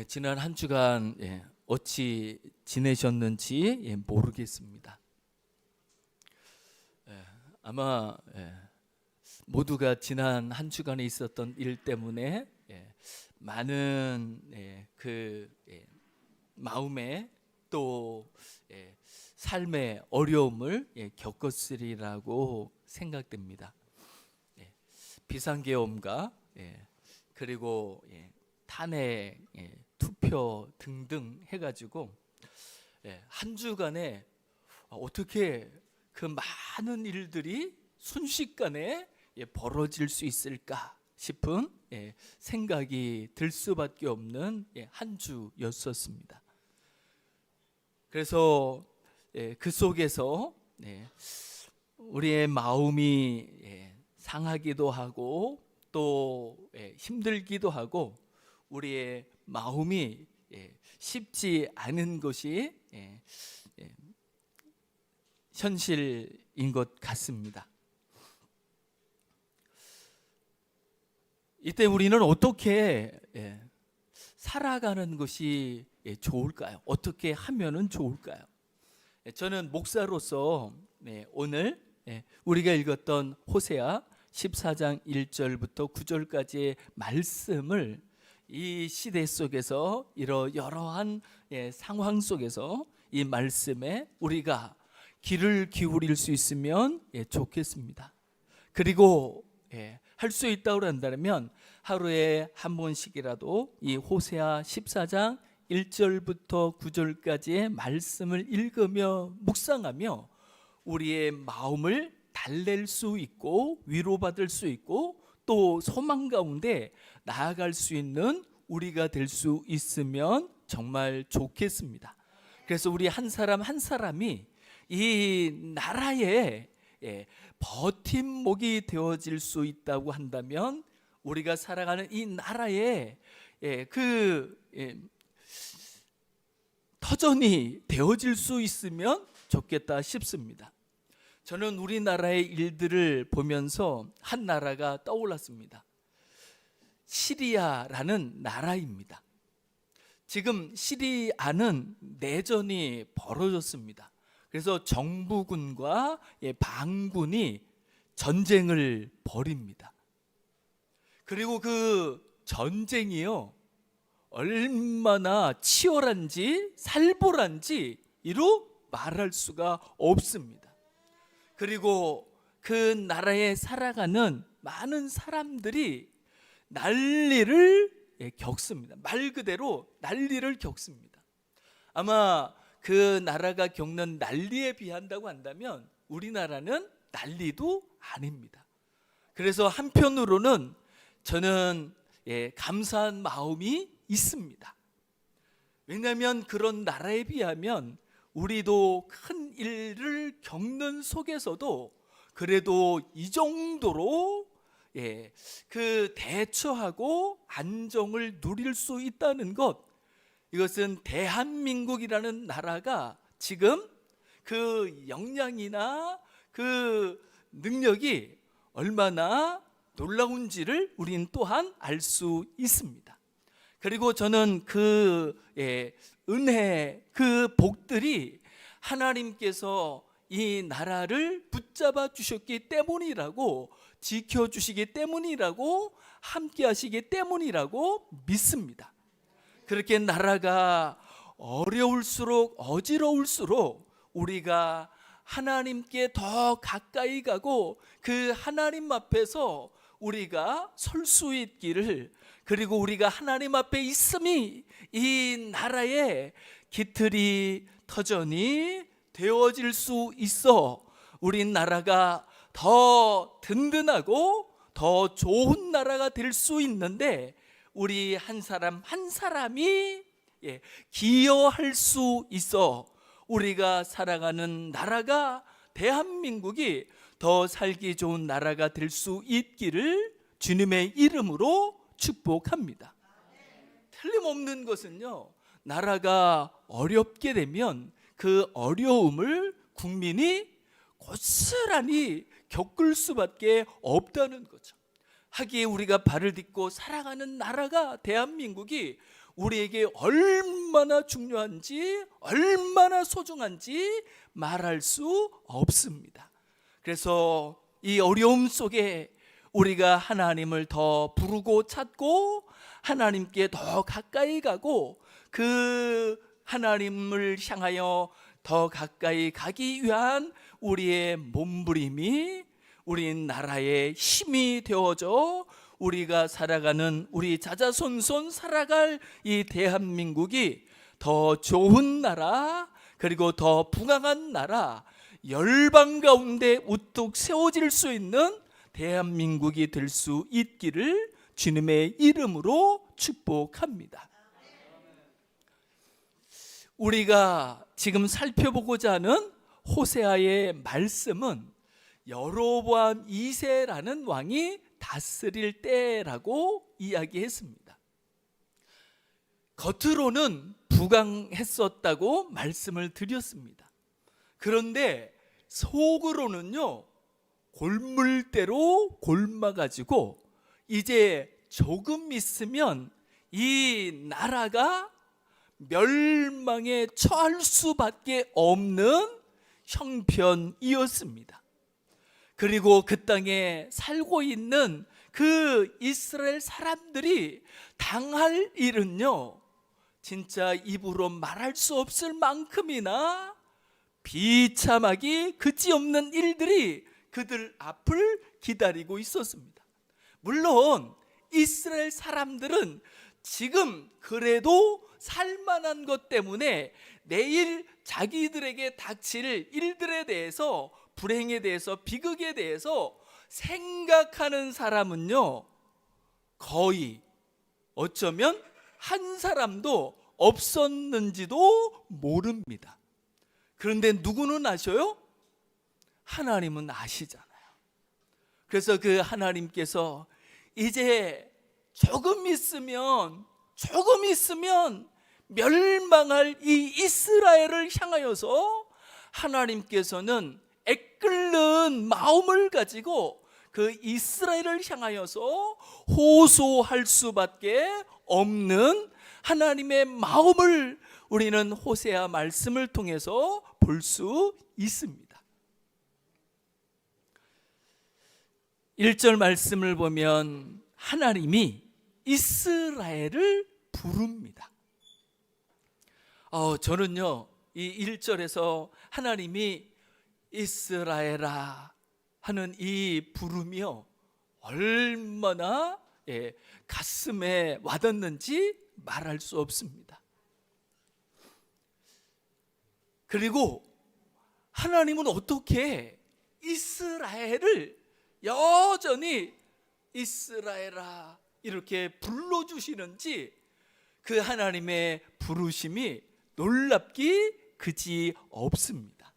지난 한 주간 어찌 지내셨는지 모르겠습니다. 아마 모두가 지난 한 주간에 있었던 일 때문에 많은 그 마음에 또 삶의 어려움을 겪었으리라고 생각됩니다. 비상계엄과 그리고 탄핵, 투표 등등 해가지고 한 주간에 어떻게 그 많은 일들이 순식간에 벌어질 수 있을까 싶은 생각이 들 수밖에 없는 한 주였었습니다. 그래서 그 속에서 우리의 마음이 상하기도 하고 또 힘들기도 하고 우리의 마음이 쉽지 않은 것이 현실인 것 같습니다. 이때 우리는 어떻게 살아가는 것이 좋을까요? 어떻게 하면은 좋을까요? 저는 목사로서 오늘 우리가 읽었던 호세아 14장 1절부터 9절까지의 말씀을 이 시대 속에서 이러한 상황 속에서 이 말씀에 우리가 귀를 기울일 수 있으면 좋겠습니다. 그리고 할 수 있다고 한다면 하루에 한 번씩이라도 이 호세아 14장 1절부터 9절까지의 말씀을 읽으며 묵상하며 우리의 마음을 달랠 수 있고 위로받을 수 있고 또 소망 가운데 나아갈 수 있는 우리가 될 수 있으면 정말 좋겠습니다. 그래서 우리 한 사람 한 사람이 이 나라의 버팀목이 되어질 수 있다고 한다면 우리가 살아가는 이 나라의 터전이 되어질 수 있으면 좋겠다 싶습니다. 저는 우리나라의 일들을 보면서 한 나라가 떠올랐습니다. 시리아라는 나라입니다. 지금 시리아는 내전이 벌어졌습니다. 그래서 정부군과 반군이 전쟁을 벌입니다. 그리고 그 전쟁이요 얼마나 치열한지 살벌한지 이루 말할 수가 없습니다. 그리고 그 나라에 살아가는 많은 사람들이 난리를 겪습니다. 말 그대로 난리를 겪습니다. 아마 그 나라가 겪는 난리에 비한다고 한다면 우리나라는 난리도 아닙니다. 그래서 한편으로는 저는 감사한 마음이 있습니다. 왜냐하면 그런 나라에 비하면 우리도 큰 일을 겪는 속에서도 그래도 이 정도로 그 대처하고 안정을 누릴 수 있다는 것, 이것은 대한민국이라는 나라가 지금 그 역량이나 그 능력이 얼마나 놀라운지를 우린 또한 알 수 있습니다. 그리고 저는 그 은혜, 그 복들이 하나님께서 이 나라를 붙잡아 주셨기 때문이라고, 지켜주시기 때문이라고, 함께 하시기 때문이라고 믿습니다. 그렇게 나라가 어려울수록 어지러울수록 우리가 하나님께 더 가까이 가고 그 하나님 앞에서 우리가 설 수 있기를, 그리고 우리가 하나님 앞에 있음이 이 나라의 깃털이 터전이 되어질 수 있어 우리 나라가 더 든든하고 더 좋은 나라가 될 수 있는데 우리 한 사람 한 사람이 기여할 수 있어 우리가 살아가는 나라가, 대한민국이 더 살기 좋은 나라가 될 수 있기를 주님의 이름으로 축복합니다. 틀림없는 것은요, 나라가 어렵게 되면 그 어려움을 국민이 고스란히 겪을 수밖에 없다는 거죠. 하기에 우리가 발을 딛고 살아가는 나라가, 대한민국이 우리에게 얼마나 중요한지, 얼마나 소중한지 말할 수 없습니다. 그래서 이 어려움 속에 우리가 하나님을 더 부르고 찾고 하나님께 더 가까이 가고 그 하나님을 향하여 더 가까이 가기 위한 우리의 몸부림이 우리 나라의 힘이 되어져 우리가 살아가는, 우리 자자손손 살아갈 이 대한민국이 더 좋은 나라, 그리고 더 풍성한 나라, 열방 가운데 우뚝 세워질 수 있는 대한민국이 될 수 있기를 주님의 이름으로 축복합니다. 우리가 지금 살펴보고자 하는 호세아의 말씀은 여로보암 2세라는 왕이 다스릴 때라고 이야기했습니다. 겉으로는 부강했었다고 말씀을 드렸습니다. 그런데 속으로는요, 골물대로 골마가지고 이제 조금 있으면 이 나라가 멸망에 처할 수밖에 없는 형편이었습니다. 그리고 그 땅에 살고 있는 그 이스라엘 사람들이 당할 일은요, 진짜 입으로 말할 수 없을 만큼이나 비참하기 그지없는 일들이 그들 앞을 기다리고 있었습니다. 물론 이스라엘 사람들은 지금 그래도 살만한 것 때문에 내일 자기들에게 닥칠 일들에 대해서, 불행에 대해서, 비극에 대해서 생각하는 사람은요, 거의 어쩌면 한 사람도 없었는지도 모릅니다. 그런데 누구는 아셔요? 하나님은 아시잖아요. 그래서 그 하나님께서 이제 조금 있으면 멸망할 이 이스라엘을 향하여서 하나님께서는 애끓는 마음을 가지고 그 이스라엘을 향하여서 호소할 수밖에 없는 하나님의 마음을 우리는 호세아 말씀을 통해서 볼 수 있습니다. 1절 말씀을 보면 하나님이 이스라엘을 부릅니다. 저는요, 이 1절에서 하나님이 이스라엘아 하는 이 부름이요, 얼마나 가슴에 와닿는지 말할 수 없습니다. 그리고 하나님은 어떻게 이스라엘을 여전히 이스라엘아 이렇게 불러주시는지, 그 하나님의 부르심이 놀랍기 그지 없습니다.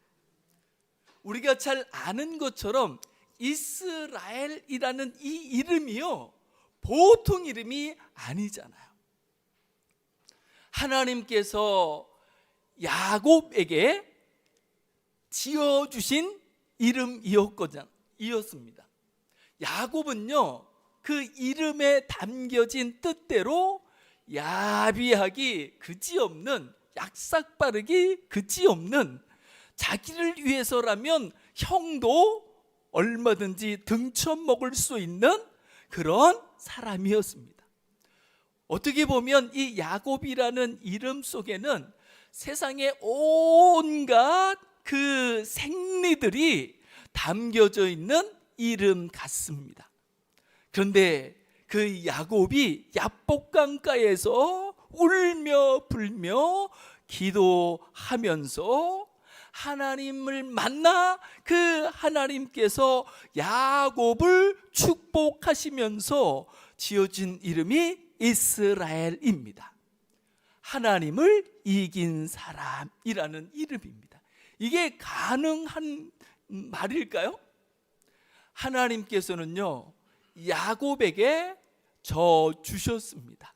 우리가 잘 아는 것처럼 이스라엘이라는 이 이름이요, 보통 이름이 아니잖아요. 하나님께서 야곱에게 지어주신 이름이었습니다. 야곱은요, 그 이름에 담겨진 뜻대로 야비하기 그지없는, 약삭빠르기 그지없는, 자기를 위해서라면 형도 얼마든지 등쳐먹을 수 있는 그런 사람이었습니다. 어떻게 보면 이 야곱이라는 이름 속에는 세상의 온갖 그 생리들이 담겨져 있는 이름 같습니다. 그런데 그 야곱이 야복강가에서 울며 불며 기도하면서 하나님을 만나 그 하나님께서 야곱을 축복하시면서 지어진 이름이 이스라엘입니다. 하나님을 이긴 사람이라는 이름입니다. 이게 가능한 말일까요? 하나님께서는요, 야곱에게 져 주셨습니다.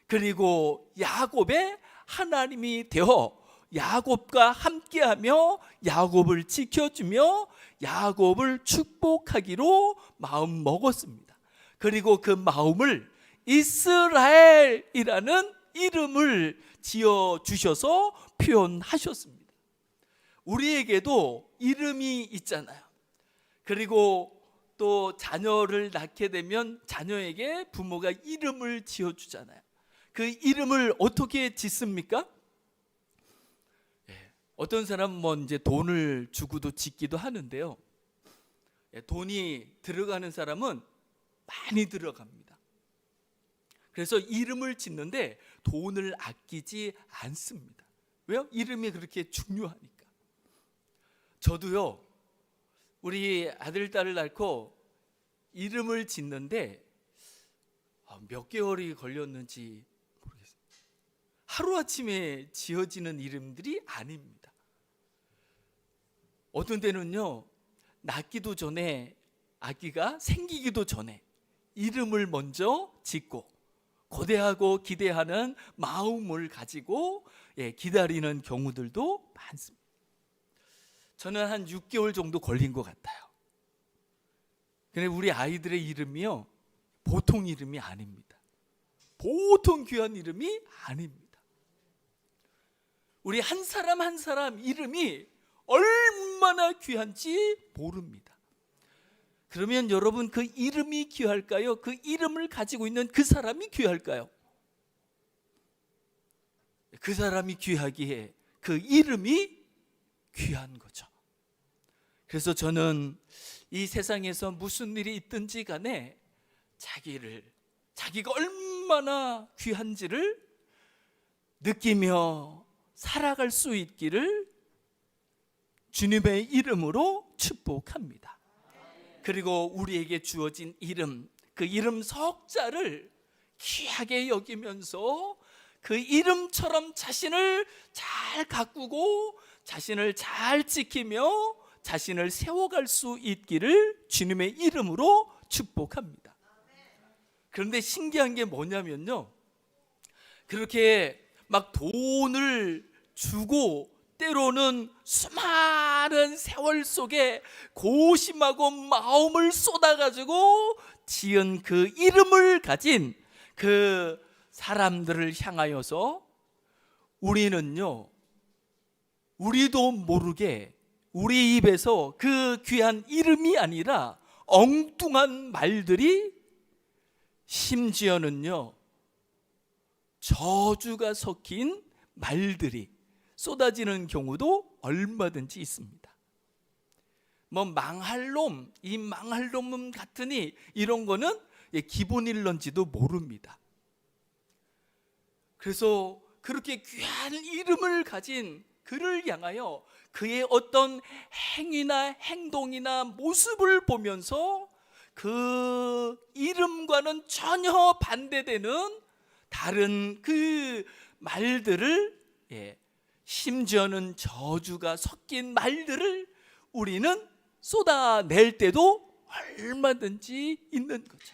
그리고 야곱의 하나님이 되어 야곱과 함께하며 야곱을 지켜주며 야곱을 축복하기로 마음 먹었습니다. 그리고 그 마음을 이스라엘이라는 이름을 지어 주셔서 표현하셨습니다. 우리에게도 이름이 있잖아요. 그리고 또 자녀를 낳게 되면 자녀에게 부모가 이름을 지어 주잖아요. 그 이름을 어떻게 짓습니까? 어떤 사람은 뭐 이제 돈을 주고도 짓기도 하는데요. 돈이 들어가는 사람은 많이 들어갑니다. 그래서 이름을 짓는데 돈을 아끼지 않습니다. 왜요? 이름이 그렇게 중요하니까. 저도요, 우리 아들, 딸을 낳고 이름을 짓는데 몇 개월이 걸렸는지 모르겠어요. 하루아침에 지어지는 이름들이 아닙니다. 어떤 때는요, 낳기도 전에, 아기가 생기기도 전에 이름을 먼저 짓고 고대하고 기대하는 마음을 가지고 기다리는 경우들도 많습니다. 저는 한 6개월 정도 걸린 것 같아요. 근데 우리 아이들의 이름이요, 보통 이름이 아닙니다. 보통 귀한 이름이 아닙니다. 우리 한 사람 한 사람 이름이 얼마나 귀한지 모릅니다. 그러면 여러분, 그 이름이 귀할까요? 그 이름을 가지고 있는 그 사람이 귀할까요? 그 사람이 귀하기에 그 이름이 귀한 거죠. 그래서 저는 이 세상에서 무슨 일이 있든지 간에 자기가 얼마나 귀한지를 느끼며 살아갈 수 있기를 주님의 이름으로 축복합니다. 그리고 우리에게 주어진 이름, 그 이름 석자를 귀하게 여기면서 그 이름처럼 자신을 잘 가꾸고 자신을 잘 지키며 자신을 세워갈 수 있기를 주님의 이름으로 축복합니다. 그런데 신기한 게 뭐냐면요, 그렇게 막 돈을 주고 때로는 수많은 세월 속에 고심하고 마음을 쏟아가지고 지은 그 이름을 가진 그 사람들을 향하여서 우리는요, 우리도 모르게 우리 입에서 그 귀한 이름이 아니라 엉뚱한 말들이, 심지어는요 저주가 섞인 말들이 쏟아지는 경우도 얼마든지 있습니다. 뭐 망할 놈, 이 망할 놈 같으니, 이런 거는 기본일런지도 모릅니다. 그래서 그렇게 귀한 이름을 가진 그를 향하여 그의 어떤 행위나 행동이나 모습을 보면서 그 이름과는 전혀 반대되는 다른 그 말들을, 심지어는 저주가 섞인 말들을 우리는 쏟아낼 때도 얼마든지 있는 거죠.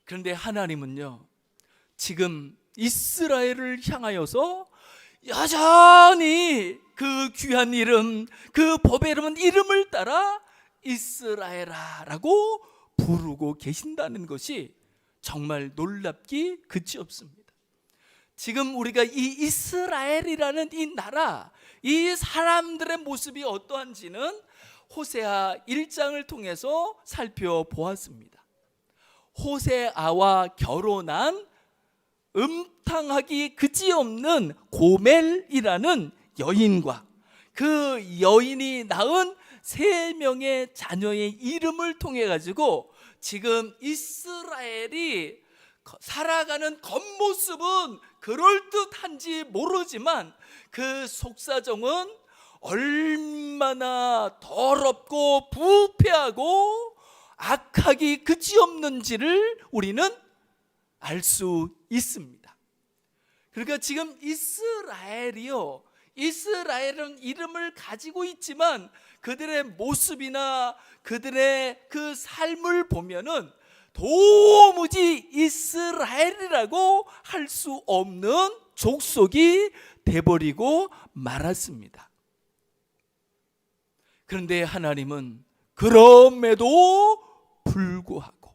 그런데 하나님은요, 지금 이스라엘을 향하여서 여전히 그 귀한 이름, 그 보배로운 이름을 따라 이스라엘아라고 부르고 계신다는 것이 정말 놀랍기 그치 없습니다. 지금 우리가 이 이스라엘이라는 이 나라, 이 사람들의 모습이 어떠한지는 호세아 1장을 통해서 살펴보았습니다. 호세아와 결혼한 음탕하기 그지없는 고멜이라는 여인과 그 여인이 낳은 3명의 자녀의 이름을 통해 가지고 지금 이스라엘이 살아가는 겉모습은 그럴듯한지 모르지만 그 속사정은 얼마나 더럽고 부패하고 악하기 그지없는지를 우리는 알 수 있습니다. 그러니까 지금 이스라엘이요, 이스라엘은 이름을 가지고 있지만 그들의 모습이나 그들의 그 삶을 보면은 도무지 이스라엘이라고 할 수 없는 족속이 돼버리고 말았습니다. 그런데 하나님은 그럼에도 불구하고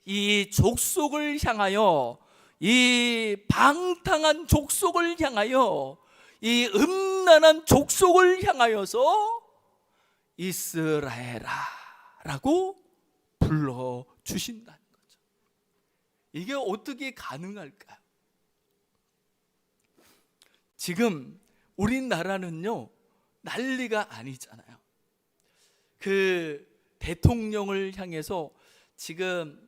이 족속을 향하여 이 방탕한 족속을 향하여, 이 음란한 족속을 향하여서 이스라엘아 라고 불러주신다는 거죠. 이게 어떻게 가능할까요? 지금 우리나라는요 난리가 아니잖아요. 그 대통령을 향해서 지금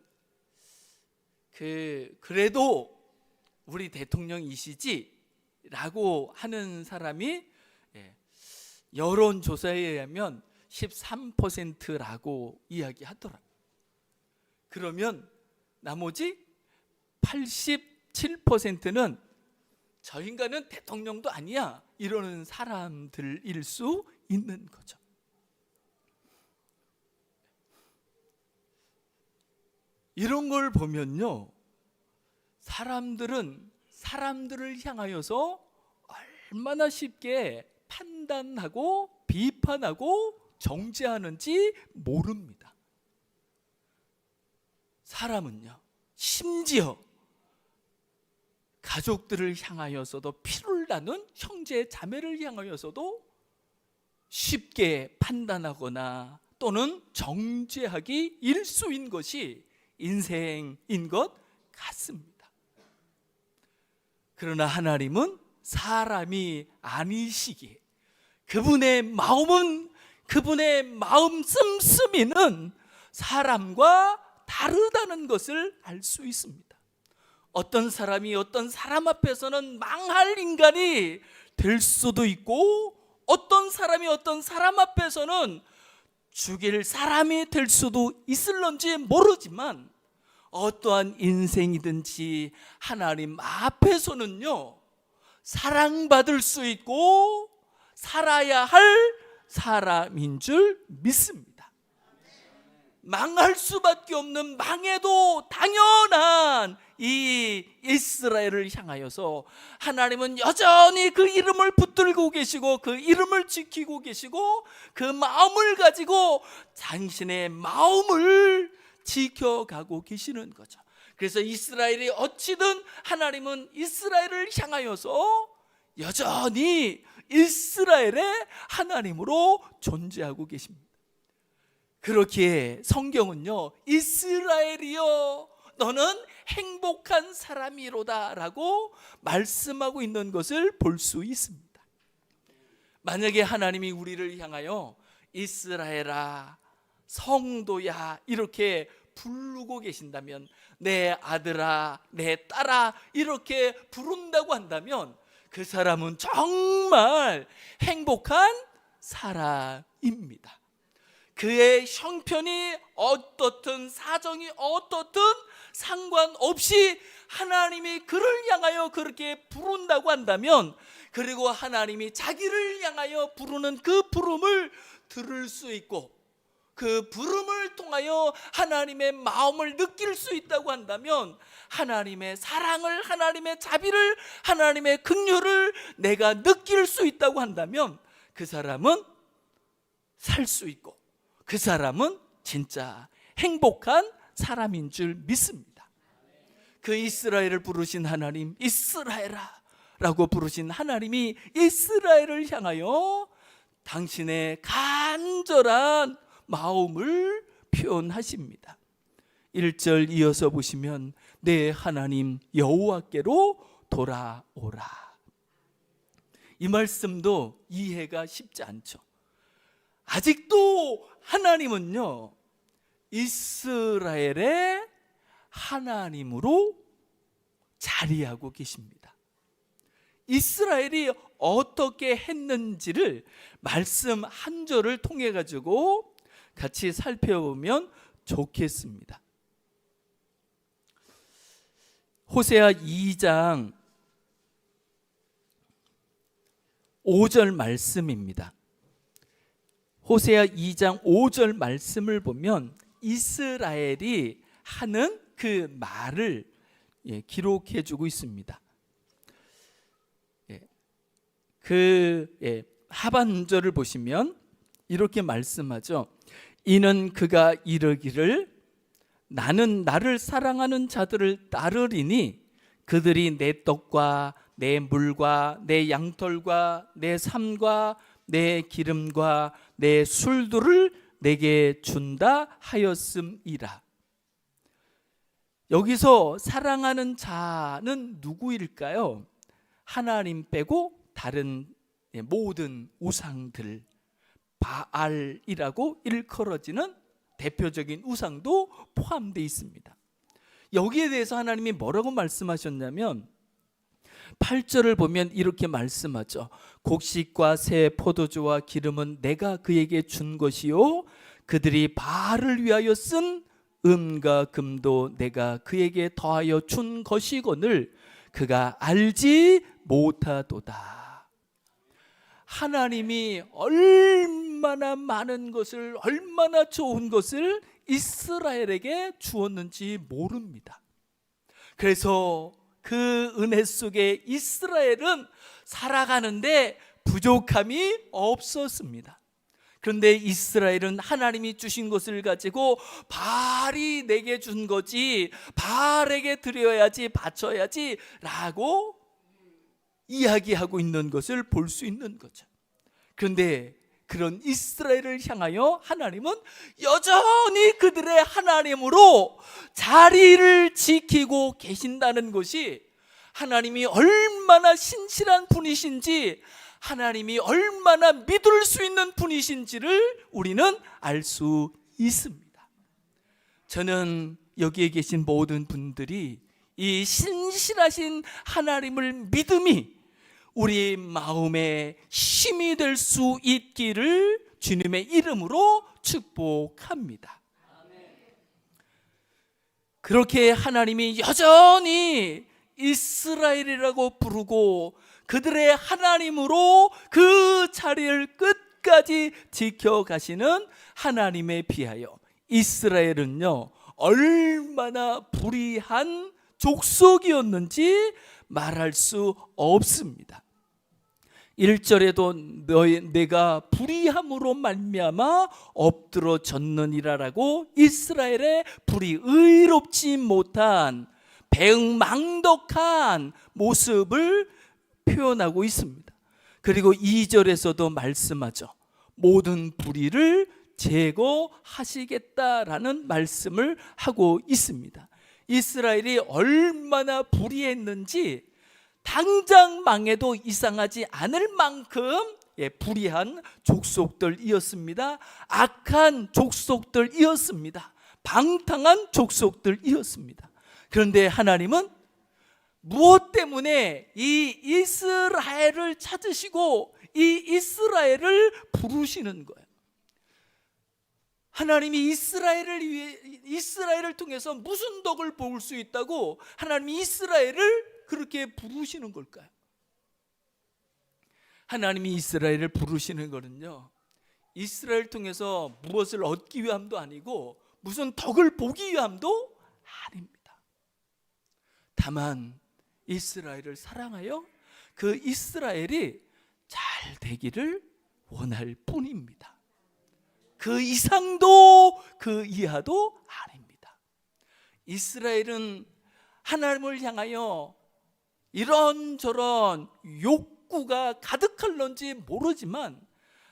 그래도 우리 대통령이시지 라고 하는 사람이 여론조사에 의하면 13%라고 이야기하더라고요. 그러면 나머지 87%는 저 인간은 대통령도 아니야 이러는 사람들일 수 있는 거죠. 이런 걸 보면요, 사람들은 사람들을 향하여서 얼마나 쉽게 판단하고 비판하고 정죄하는지 모릅니다. 사람은요, 심지어 가족들을 향하여서도, 피를 나눈 형제 자매를 향하여서도 쉽게 판단하거나 또는 정죄하기 일쑤인 것이 인생인 것 같습니다. 그러나 하나님은 사람이 아니시기에 그분의 마음은, 그분의 마음 씀씀이는 사람과 다르다는 것을 알 수 있습니다. 어떤 사람이 어떤 사람 앞에서는 망할 인간이 될 수도 있고, 어떤 사람이 어떤 사람 앞에서는 죽일 사람이 될 수도 있을런지 모르지만, 어떠한 인생이든지 하나님 앞에서는요 사랑받을 수 있고 살아야 할 사람인 줄 믿습니다. 망할 수밖에 없는, 망해도 당연한 이 이스라엘을 향하여서 하나님은 여전히 그 이름을 붙들고 계시고 그 이름을 지키고 계시고 그 마음을 가지고 당신의 마음을 지켜가고 계시는 거죠. 그래서 이스라엘이 어찌든 하나님은 이스라엘을 향하여서 여전히 이스라엘의 하나님으로 존재하고 계십니다. 그렇기에 성경은요, 이스라엘이여 너는 행복한 사람이로다 라고 말씀하고 있는 것을 볼 수 있습니다. 만약에 하나님이 우리를 향하여 이스라엘아, 성도야 이렇게 부르고 계신다면, 내 아들아, 내 딸아 이렇게 부른다고 한다면 그 사람은 정말 행복한 사람입니다. 그의 형편이 어떻든 사정이 어떻든 상관없이 하나님이 그를 향하여 그렇게 부른다고 한다면, 그리고 하나님이 자기를 향하여 부르는 그 부름을 들을 수 있고 그 부름을 통하여 하나님의 마음을 느낄 수 있다고 한다면, 하나님의 사랑을, 하나님의 자비를, 하나님의 긍휼을 내가 느낄 수 있다고 한다면 그 사람은 살 수 있고 그 사람은 진짜 행복한 사람인 줄 믿습니다. 그 이스라엘을 부르신 하나님, 이스라엘아 라고 부르신 하나님이 이스라엘을 향하여 당신의 간절한 마음을 표현하십니다. 1절 이어서 보시면 내 하나님 여호와께로 돌아오라. 이 말씀도 이해가 쉽지 않죠. 아직도 하나님은요 이스라엘의 하나님으로 자리하고 계십니다. 이스라엘이 어떻게 했는지를 말씀 한 절을 통해 가지고 같이 살펴보면 좋겠습니다. 호세아 2장 5절 말씀입니다. 호세아 2장 5절 말씀을 보면 이스라엘이 하는 그 말을 기록해 주고 있습니다. 하반절을 보시면 이렇게 말씀하죠. 이는 그가 이르기를 나는 나를 사랑하는 자들을 따르리니 그들이 내 떡과 내 물과 내 양털과 내 삶과 내 기름과 내 술들을 내게 준다 하였음이라. 여기서 사랑하는 자는 누구일까요? 하나님 빼고 다른 모든 우상들, 바알이라고 일컬어지는 대표적인 우상도 포함되어 있습니다. 여기에 대해서 하나님이 뭐라고 말씀하셨냐면 8절을 보면 이렇게 말씀하죠. 곡식과 새 포도주와 기름은 내가 그에게 준 것이요 그들이 바알을 위하여 쓴 은과 금도 내가 그에게 더하여 준 것이거늘 그가 알지 못하도다. 하나님이 얼마나 많은 것을, 얼마나 좋은 것을 이스라엘에게 주었는지 모릅니다. 그래서 그 은혜 속에 이스라엘은 살아가는데 부족함이 없었습니다. 그런데 이스라엘은 하나님이 주신 것을 가지고 바알이 내게 준 거지, 바알에게 드려야지, 바쳐야지 라고 이야기하고 있는 것을 볼 수 있는 거죠. 그런데 그런 이스라엘을 향하여 하나님은 여전히 그들의 하나님으로 자리를 지키고 계신다는 것이 하나님이 얼마나 신실한 분이신지, 하나님이 얼마나 믿을 수 있는 분이신지를 우리는 알 수 있습니다. 저는 여기에 계신 모든 분들이 이 신실하신 하나님을 믿음이 우리 마음의 힘이 될 수 있기를 주님의 이름으로 축복합니다. 그렇게 하나님이 여전히 이스라엘이라고 부르고 그들의 하나님으로 그 자리를 끝까지 지켜가시는 하나님에 비하여 이스라엘은요 얼마나 불의한 족속이었는지 말할 수 없습니다. 1절에도 내가 불의함으로 말미암아 엎드러졌느니라라고 이스라엘의 불의 의롭지 못한 배은망덕한 모습을 표현하고 있습니다. 그리고 2절에서도 말씀하죠. 모든 불의를 제거하시겠다라는 말씀을 하고 있습니다. 이스라엘이 얼마나 불의했는지 당장 망해도 이상하지 않을 만큼 불의한 족속들이었습니다. 악한 족속들이었습니다. 방탕한 족속들이었습니다. 그런데 하나님은 무엇 때문에 이 이스라엘을 찾으시고 이 이스라엘을 부르시는 거예요? 하나님이 이스라엘을 통해서 무슨 덕을 볼 수 있다고 하나님이 이스라엘을 그렇게 부르시는 걸까요? 하나님이 이스라엘을 부르시는 거는요 이스라엘 통해서 무엇을 얻기 위함도 아니고 무슨 덕을 보기 위함도 아닙니다. 다만 이스라엘을 사랑하여 그 이스라엘이 잘 되기를 원할 뿐입니다. 그 이상도 그 이하도 아닙니다. 이스라엘은 하나님을 향하여 이런저런 욕구가 가득할런지 모르지만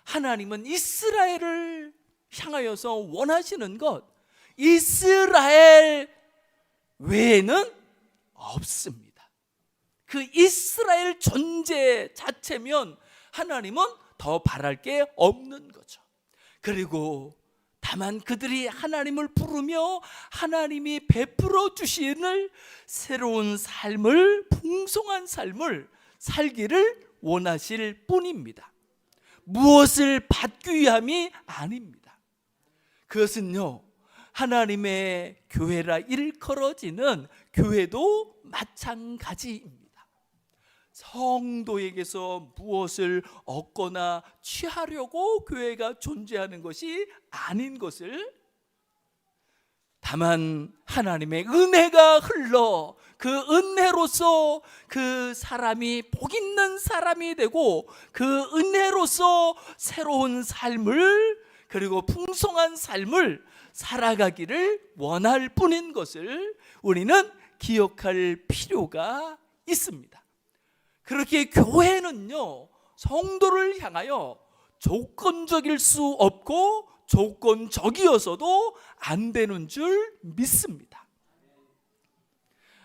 하나님은 이스라엘을 향하여서 원하시는 것, 이스라엘 외에는 없습니다. 그 이스라엘 존재 자체면 하나님은 더 바랄 게 없는 거죠. 그리고 다만 그들이 하나님을 부르며 하나님이 베풀어 주시는 새로운 삶을, 풍성한 삶을 살기를 원하실 뿐입니다. 무엇을 받기 위함이 아닙니다. 그것은요 하나님의 교회라 일컬어지는 교회도 마찬가지입니다. 성도에게서 무엇을 얻거나 취하려고 교회가 존재하는 것이 아닌 것을, 다만 하나님의 은혜가 흘러 그 은혜로서 그 사람이 복 있는 사람이 되고 그 은혜로서 새로운 삶을, 그리고 풍성한 삶을 살아가기를 원할 뿐인 것을 우리는 기억할 필요가 있습니다. 그렇게 교회는요, 성도를 향하여 조건적일 수 없고 조건적이어서도 안 되는 줄 믿습니다.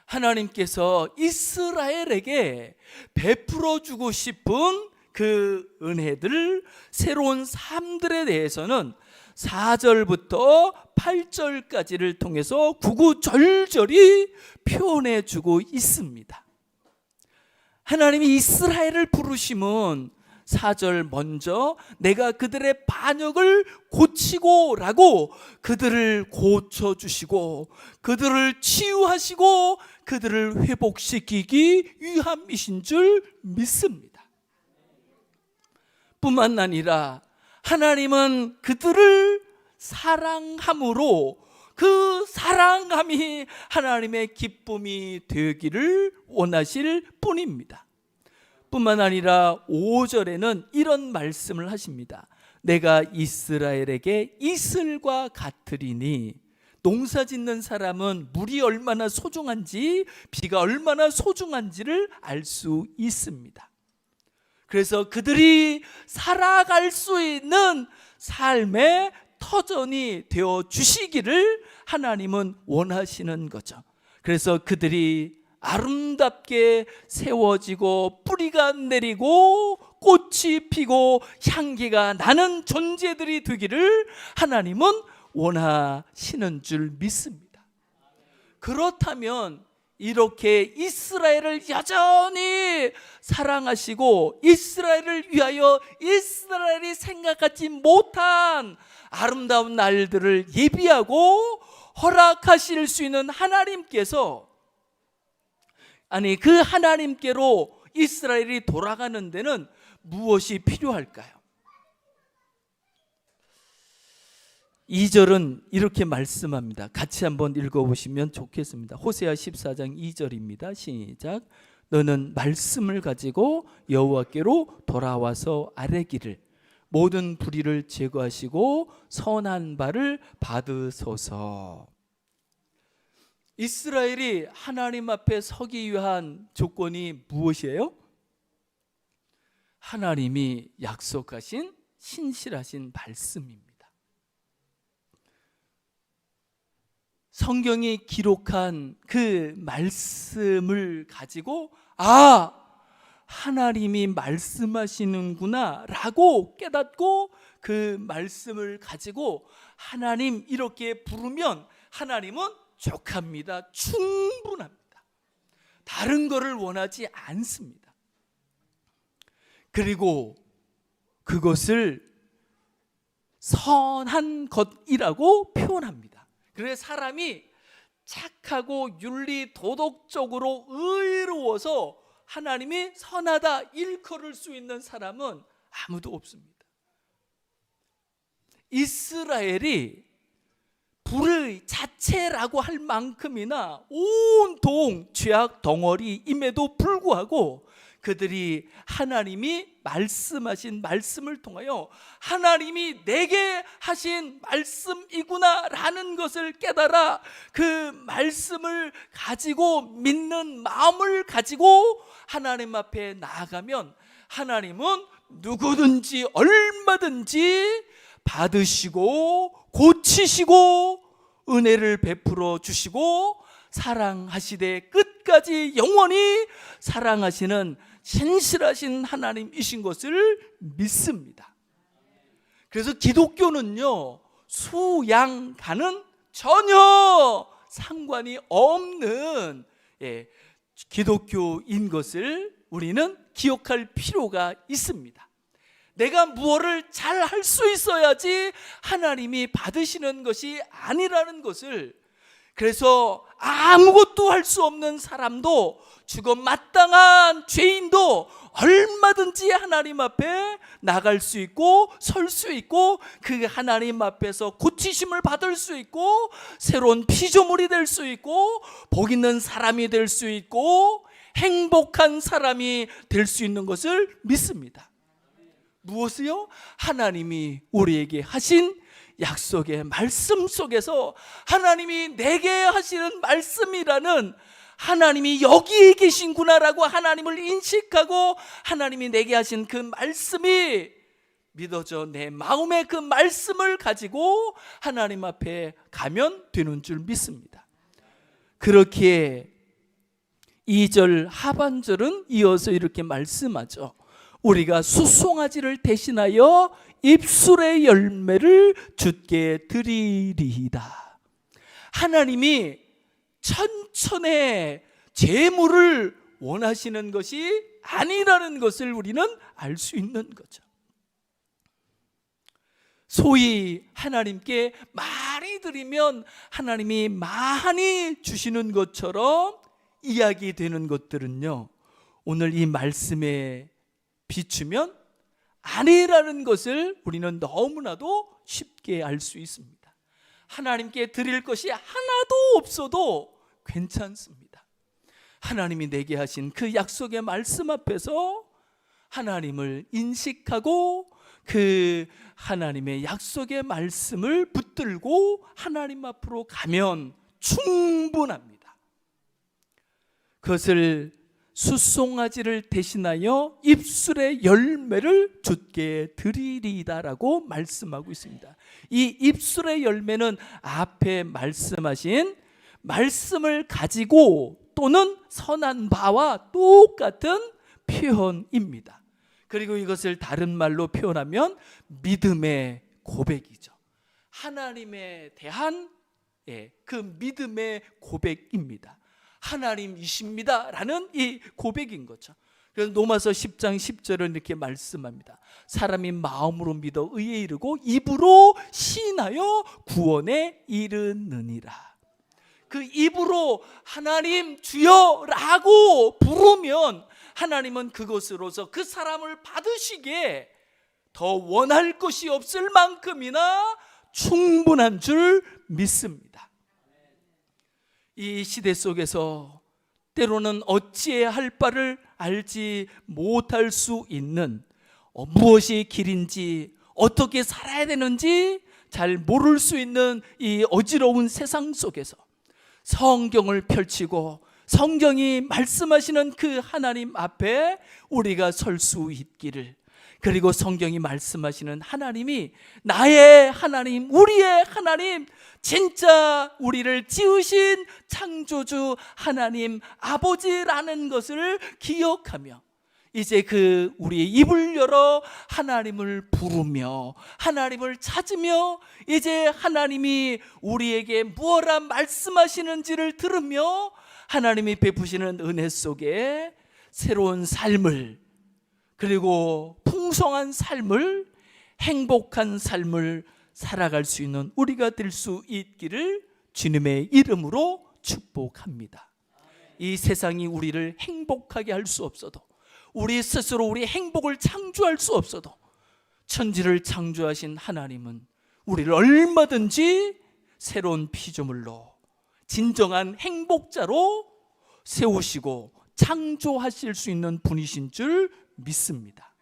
하나님께서 이스라엘에게 베풀어 주고 싶은 그 은혜들, 새로운 삶들에 대해서는 4절부터 8절까지를 통해서 구구절절히 표현해 주고 있습니다. 하나님이 이스라엘을 부르심은 4절 먼저 내가 그들의 반역을 고치고 라고 그들을 고쳐주시고 그들을 치유하시고 그들을 회복시키기 위함이신 줄 믿습니다. 뿐만 아니라 하나님은 그들을 사랑함으로 그 사랑함이 하나님의 기쁨이 되기를 원하실 뿐입니다. 뿐만 아니라 5절에는 이런 말씀을 하십니다. 내가 이스라엘에게 이슬과 같으리니, 농사 짓는 사람은 물이 얼마나 소중한지, 비가 얼마나 소중한지를 알 수 있습니다. 그래서 그들이 살아갈 수 있는 삶의 터전이 되어 주시기를 하나님은 원하시는 거죠. 그래서 그들이 아름답게 세워지고 뿌리가 내리고 꽃이 피고 향기가 나는 존재들이 되기를 하나님은 원하시는 줄 믿습니다. 그렇다면 이렇게 이스라엘을 여전히 사랑하시고 이스라엘을 위하여 이스라엘이 생각하지 못한 아름다운 날들을 예비하고 허락하실 수 있는 하나님께서, 아니 그 하나님께로 이스라엘이 돌아가는 데는 무엇이 필요할까요? 2절은 이렇게 말씀합니다. 같이 한번 읽어보시면 좋겠습니다. 호세아 14장 2절입니다. 시작. 너는 말씀을 가지고 여호와께로 돌아와서 아뢰기를 모든 불의를 제거하시고 선한 바를 받으소서. 이스라엘이 하나님 앞에 서기 위한 조건이 무엇이에요? 하나님이 약속하신 신실하신 말씀입니다. 성경이 기록한 그 말씀을 가지고 하나님이 말씀하시는구나 라고 깨닫고 그 말씀을 가지고 하나님 이렇게 부르면 하나님은 족합니다. 충분합니다. 다른 것을 원하지 않습니다. 그리고 그것을 선한 것이라고 표현합니다. 그래서 사람이 착하고 윤리 도덕적으로 의로워서 하나님이 선하다 일컬을 수 있는 사람은 아무도 없습니다. 이스라엘이 불의 자체라고 할 만큼이나 온통 죄악 덩어리임에도 불구하고 그들이 하나님이 말씀하신 말씀을 통하여 하나님이 내게 하신 말씀이구나 라는 것을 깨달아 그 말씀을 가지고 믿는 마음을 가지고 하나님 앞에 나아가면 하나님은 누구든지 얼마든지 받으시고 고치시고 은혜를 베풀어 주시고 사랑하시되 끝까지 영원히 사랑하시는 신실하신 하나님이신 것을 믿습니다. 그래서 기독교는요, 수양가는 전혀 상관이 없는 기독교인 것을 우리는 기억할 필요가 있습니다. 내가 무엇을 잘 할 수 있어야지 하나님이 받으시는 것이 아니라는 것을, 그래서 아무것도 할 수 없는 사람도 죽음 마땅한 죄인도 얼마든지 하나님 앞에 나갈 수 있고 설 수 있고 그 하나님 앞에서 고치심을 받을 수 있고 새로운 피조물이 될 수 있고 복 있는 사람이 될 수 있고 행복한 사람이 될 수 있는 것을 믿습니다. 무엇이요? 하나님이 우리에게 하신 약속의 말씀 속에서 하나님이 내게 하시는 말씀이라는 하나님이 여기에 계신구나라고 하나님을 인식하고 하나님이 내게 하신 그 말씀이 믿어져 내 마음에 그 말씀을 가지고 하나님 앞에 가면 되는 줄 믿습니다. 그렇기에 2절 하반절은 이어서 이렇게 말씀하죠. 우리가 수송아지를 대신하여 입술의 열매를 주께 드리리이다. 하나님이 천천의 재물을 원하시는 것이 아니라는 것을 우리는 알 수 있는 거죠. 소위 하나님께 많이 드리면 하나님이 많이 주시는 것처럼 이야기되는 것들은요, 오늘 이 말씀에 비추면 아니라는 것을 우리는 너무나도 쉽게 알 수 있습니다. 하나님께 드릴 것이 하나도 없어도 괜찮습니다. 하나님이 내게 하신 그 약속의 말씀 앞에서 하나님을 인식하고 그 하나님의 약속의 말씀을 붙들고 하나님 앞으로 가면 충분합니다. 그것을 수송아지를 대신하여 입술의 열매를 주께 드리리이다라고 말씀하고 있습니다. 이 입술의 열매는 앞에 말씀하신 말씀을 가지고 또는 선한 바와 똑같은 표현입니다. 그리고 이것을 다른 말로 표현하면 믿음의 고백이죠. 하나님에 대한 그 믿음의 고백입니다. 하나님이십니다 라는 이 고백인 거죠. 그래서 로마서 10장 10절은 이렇게 말씀합니다. 사람이 마음으로 믿어 의에 이르고 입으로 시인하여 구원에 이르느니라. 그 입으로 하나님 주여라고 부르면 하나님은 그것으로서 그 사람을 받으시기에 더 원할 것이 없을 만큼이나 충분한 줄 믿습니다. 이 시대 속에서 때로는 어찌해야 할 바를 알지 못할 수 있는 무엇이 길인지 어떻게 살아야 되는지 잘 모를 수 있는 이 어지러운 세상 속에서 성경을 펼치고 성경이 말씀하시는 그 하나님 앞에 우리가 설 수 있기를, 그리고 성경이 말씀하시는 하나님이 나의 하나님, 우리의 하나님, 진짜 우리를 지으신 창조주 하나님 아버지라는 것을 기억하며 이제 그 우리의 입을 열어 하나님을 부르며 하나님을 찾으며 이제 하나님이 우리에게 무엇라 말씀하시는지를 들으며 하나님이 베푸시는 은혜 속에 새로운 삶을, 그리고 풍성한 삶을, 행복한 삶을 살아갈 수 있는 우리가 될 수 있기를 주님의 이름으로 축복합니다. 이 세상이 우리를 행복하게 할 수 없어도, 우리 스스로 우리 행복을 창조할 수 없어도 천지를 창조하신 하나님은 우리를 얼마든지 새로운 피조물로 진정한 행복자로 세우시고 창조하실 수 있는 분이신 줄 믿습니다.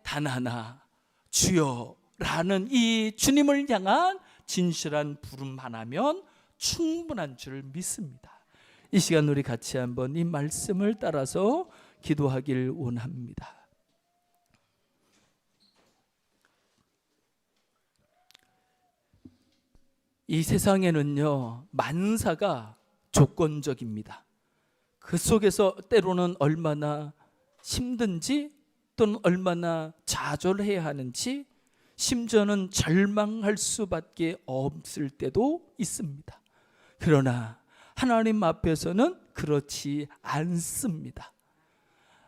단 하나 주여라는 이 주님을 향한 진실한 부름 하나면 충분한 줄 믿습니다. 이 시간 우리 같이 한번 이 말씀을 따라서 기도하길 원합니다. 이 세상에는요, 만사가 조건적입니다. 그 속에서 때로는 얼마나 힘든지 또는 얼마나 좌절해야 하는지, 심지어는 절망할 수밖에 없을 때도 있습니다. 그러나 하나님 앞에서는 그렇지 않습니다.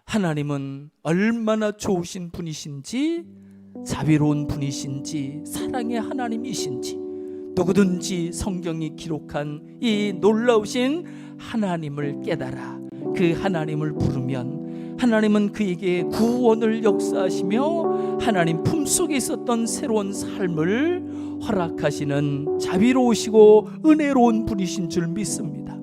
하나님은 얼마나 좋으신 분이신지, 자비로운 분이신지, 사랑의 하나님이신지, 누구든지 성경이 기록한 이 놀라우신 하나님을 깨달아 그 하나님을 부르면 하나님은 그에게 구원을 역사하시며 하나님 품속에 있었던 새로운 삶을 허락하시는 자비로우시고 은혜로운 분이신 줄 믿습니다.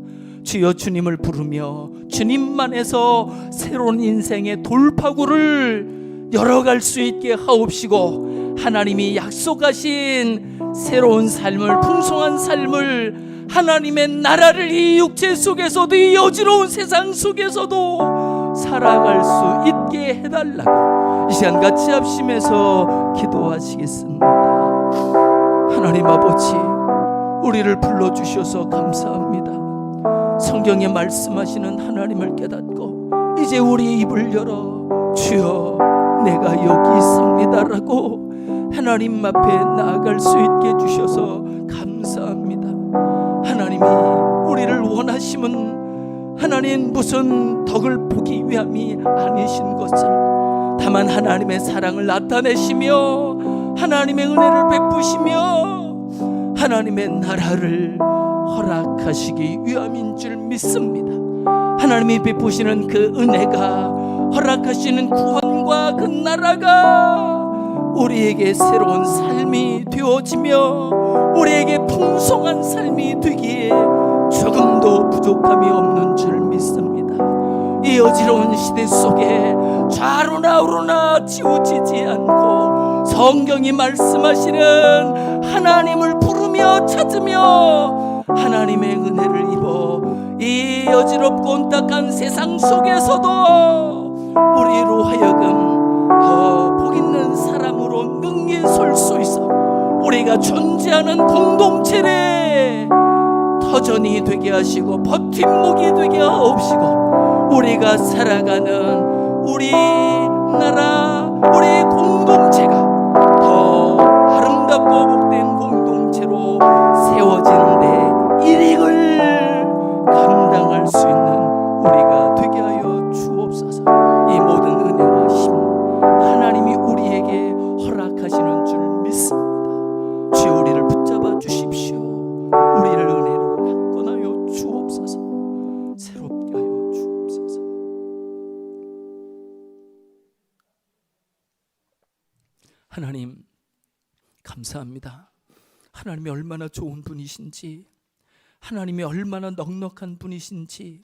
주여 주님을 부르며 주님만에서 새로운 인생의 돌파구를 열어갈 수 있게 하옵시고, 하나님이 약속하신 새로운 삶을, 풍성한 삶을 하나님의 나라를 이 육체 속에서도, 이 어지러운 세상 속에서도 살아갈 수 있게 해달라고 이 시간 같이 합심해서 기도하시겠습니다. 하나님 아버지, 우리를 불러주셔서 감사합니다. 성경에 말씀하시는 하나님을 깨닫고 이제 우리 입을 열어 주여 내가 여기 있습니다 라고 하나님 앞에 나아갈 수 있게 해주셔서 감사합니다. 하나님이 우리를 원하심은 하나님 무슨 덕을 보기 위함이 아니신 것을, 다만 하나님의 사랑을 나타내시며 하나님의 은혜를 베푸시며 하나님의 나라를 허락하시기 위함인 줄 믿습니다. 하나님이 베푸시는 그 은혜가, 허락하시는 구원과 그 나라가 우리에게 새로운 삶이 되어지며 우리에게 풍성한 삶이 되기에 조금도 부족함이 없는 줄 믿습니다. 이 어지러운 시대 속에 좌로나 우로나 치우치지 않고 성경이 말씀하시는 하나님을 부르며 찾으며 하나님의 은혜를 입어 이 어지럽고 온탁한 세상 속에서도 우리로 하여금 더 복 있는 사람으로 능히 설 수 있어 우리가 존재하는 공동체를 터전이 되게 하시고 버팀목이 되게 하옵시고 우리가 살아가는 우리 나라, 우리 공동체가 더 아름답고 복된 공동체로 세워지는데 일익을 감당할 수 있는 우리가 되게 하여 주옵소서. 이 모든 은혜와 힘 하나님이 우리에게 허락하시는 줄 믿습니다. 주여 우리를 붙잡아 주십시오. 우리를 은혜로 강권하여 주옵소서. 새롭게 하여 주옵소서. 하나님 감사합니다. 하나님이 얼마나 좋은 분이신지, 하나님이 얼마나 넉넉한 분이신지,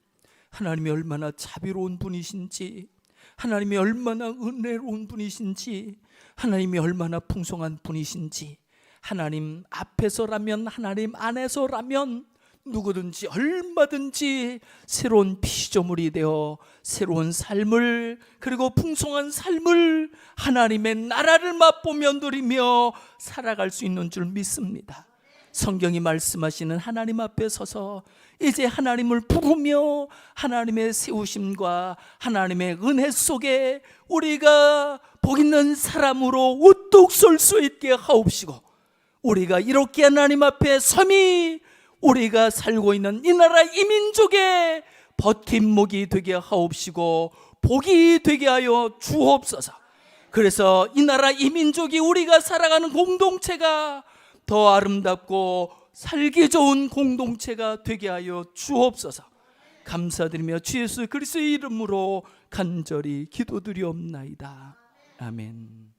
하나님이 얼마나 자비로운 분이신지, 하나님이 얼마나 은혜로운 분이신지, 하나님이 얼마나 풍성한 분이신지, 하나님 앞에서라면, 하나님 안에서라면 누구든지 얼마든지 새로운 피조물이 되어 새로운 삶을, 그리고 풍성한 삶을, 하나님의 나라를 맛보며 누리며 살아갈 수 있는 줄 믿습니다. 성경이 말씀하시는 하나님 앞에 서서 이제 하나님을 부르며 하나님의 세우심과 하나님의 은혜 속에 우리가 복 있는 사람으로 우뚝 설 수 있게 하옵시고, 우리가 이렇게 하나님 앞에 섬이 우리가 살고 있는 이 나라 이 민족의 버팀목이 되게 하옵시고 복이 되게 하여 주옵소서. 그래서 이 나라 이 민족이, 우리가 살아가는 공동체가 더 아름답고 살기 좋은 공동체가 되게 하여 주옵소서. 감사드리며 주 예수 그리스도의 이름으로 간절히 기도드리옵나이다. 아멘.